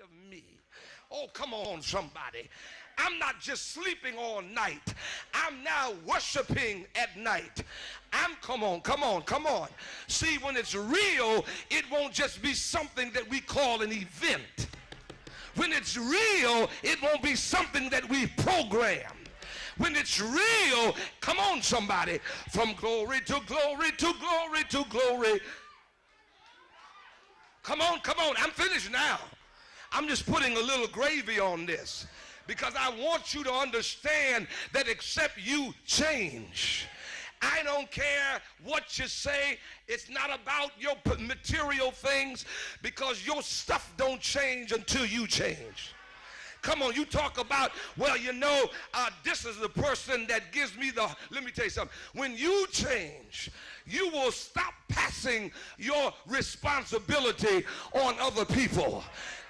of me. Oh, come on, somebody. I'm not just sleeping all night. I'm now worshiping at night. Come on. See, when it's real, it won't just be something that we call an event. When it's real, it won't be something that we program. When it's real, come on, somebody, from glory to glory to glory to glory. Come on. I'm finished now. I'm just putting a little gravy on this because I want you to understand that except you change. I don't care what you say. It's not about your material things because your stuff don't change until you change. Come on, you talk about, well, this is the person that gives me let me tell you something. When you change, you will stop passing your responsibility on other people.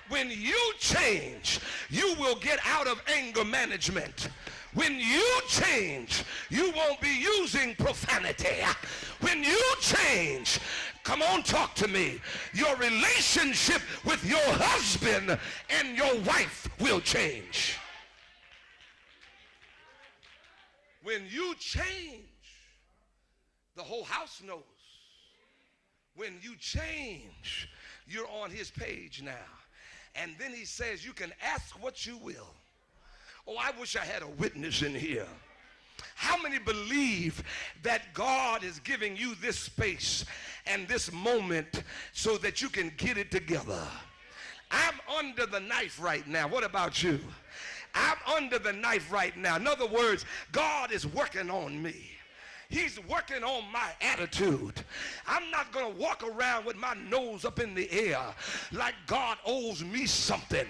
When you change, you will get out of anger management. When you change, you won't be using profanity. When you change, come on, talk to me. Your relationship with your husband and your wife will change. When you change, the whole house knows. When you change, you're on his page now. And then he says, you can ask what you will. Oh, I wish I had a witness in here. How many believe that God is giving you this space and this moment so that you can get it together? I'm under the knife right now. What about you? I'm under the knife right now. In other words, God is working on me. He's working on my attitude. I'm not going to walk around with my nose up in the air like God owes me something.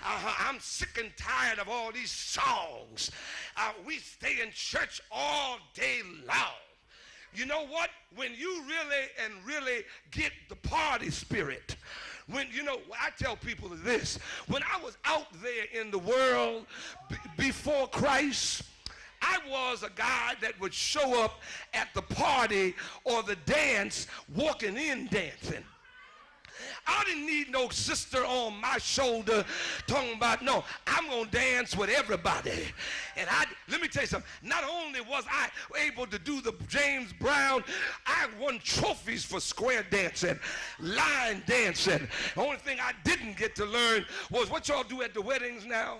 I'm sick and tired of all these songs. We stay in church all day long. You know what? When you really get the party spirit, I tell people this. When I was out there in the world before Christ, I was a guy that would show up at the party or the dance walking in dancing. I didn't need no sister on my shoulder talking about, no, I'm going to dance with everybody. And let me tell you something. Not only was I able to do the James Brown, I won trophies for square dancing, line dancing. The only thing I didn't get to learn was what y'all do at the weddings now.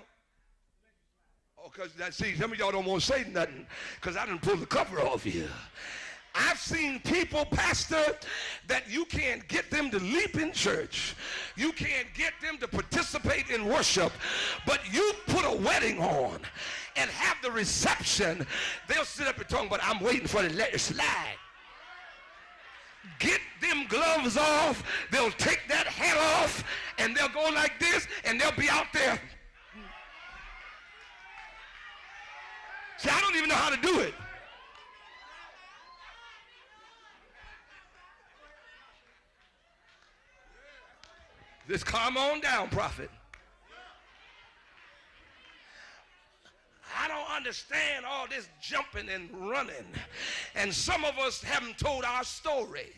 Because, see, some of y'all don't want to say nothing because I didn't pull the cover off you. I've seen people, Pastor, that you can't get them to leap in church. You can't get them to participate in worship. But you put a wedding on and have the reception. They'll sit up and talk about, I'm waiting for the letter slide. Get them gloves off. They'll take that hat off and they'll go like this and they'll be out there. See, I don't even know how to do it. Just calm on down, prophet. I don't understand all this jumping and running. And some of us haven't told our story.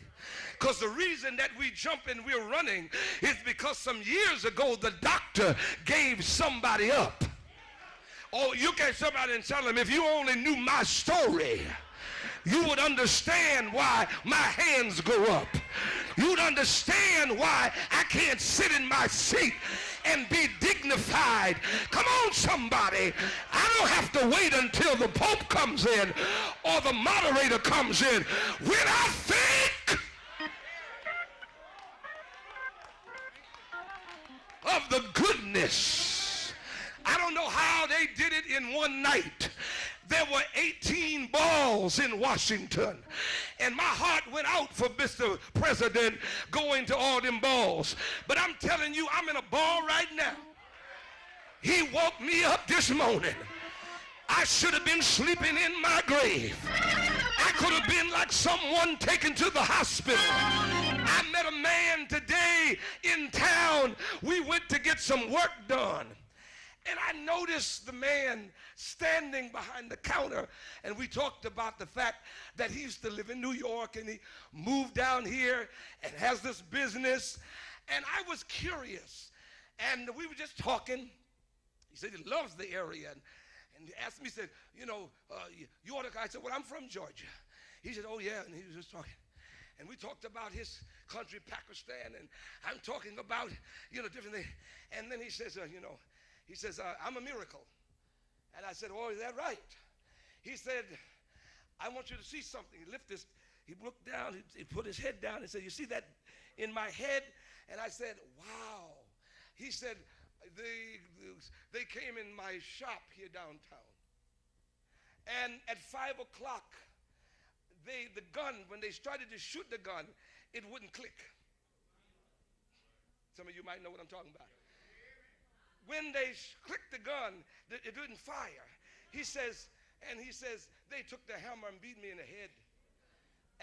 Because the reason that we jump and we're running is because some years ago the doctor gave somebody up. Oh, you get somebody and tell them, if you only knew my story, you would understand why my hands go up. You'd understand why I can't sit in my seat and be dignified. Come on, somebody. I don't have to wait until the Pope comes in or the moderator comes in. When I think of the goodness, I don't know how they did it in one night. There were 18 balls in Washington. And my heart went out for Mr. President going to all them balls. But I'm telling you, I'm in a ball right now. He woke me up this morning. I should have been sleeping in my grave. I could have been like someone taken to the hospital. I met a man today in town. We went to get some work done. And I noticed the man standing behind the counter, and we talked about the fact that he used to live in New York, and he moved down here and has this business. And I was curious. And we were just talking. He said he loves the area. And he asked me, he said, you ought to. I said, well, I'm from Georgia. He said, oh, yeah. And he was just talking. And we talked about his country, Pakistan. And I'm talking about, different things. And then he says, I'm a miracle. And I said, oh, is that right? He said, I want you to see something. He looked down, he put his head down and said, you see that in my head? And I said, wow. He said, they came in my shop here downtown. And at 5 o'clock, the gun, when they started to shoot the gun, it wouldn't click. Some of you might know what I'm talking about. When they clicked the gun, it didn't fire. He says, they took the hammer and beat me in the head.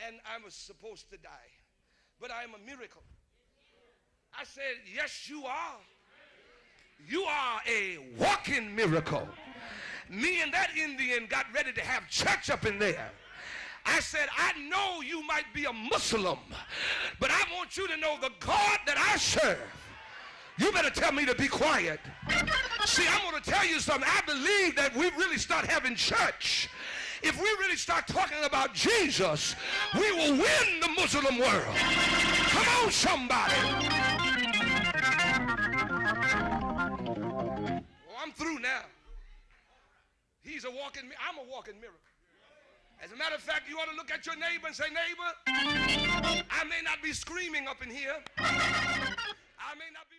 And I was supposed to die. But I am a miracle. I said, yes, you are. You are a walking miracle. Me and that Indian got ready to have church up in there. I said, I know you might be a Muslim, but I want you to know the God that I serve. You better tell me to be quiet. See, I'm going to tell you something. I believe that we really start having church. If we really start talking about Jesus, we will win the Muslim world. Come on, somebody. Well, I'm through now. I'm a walking miracle. As a matter of fact, you ought to look at your neighbor and say, neighbor, I may not be screaming up in here. I may not be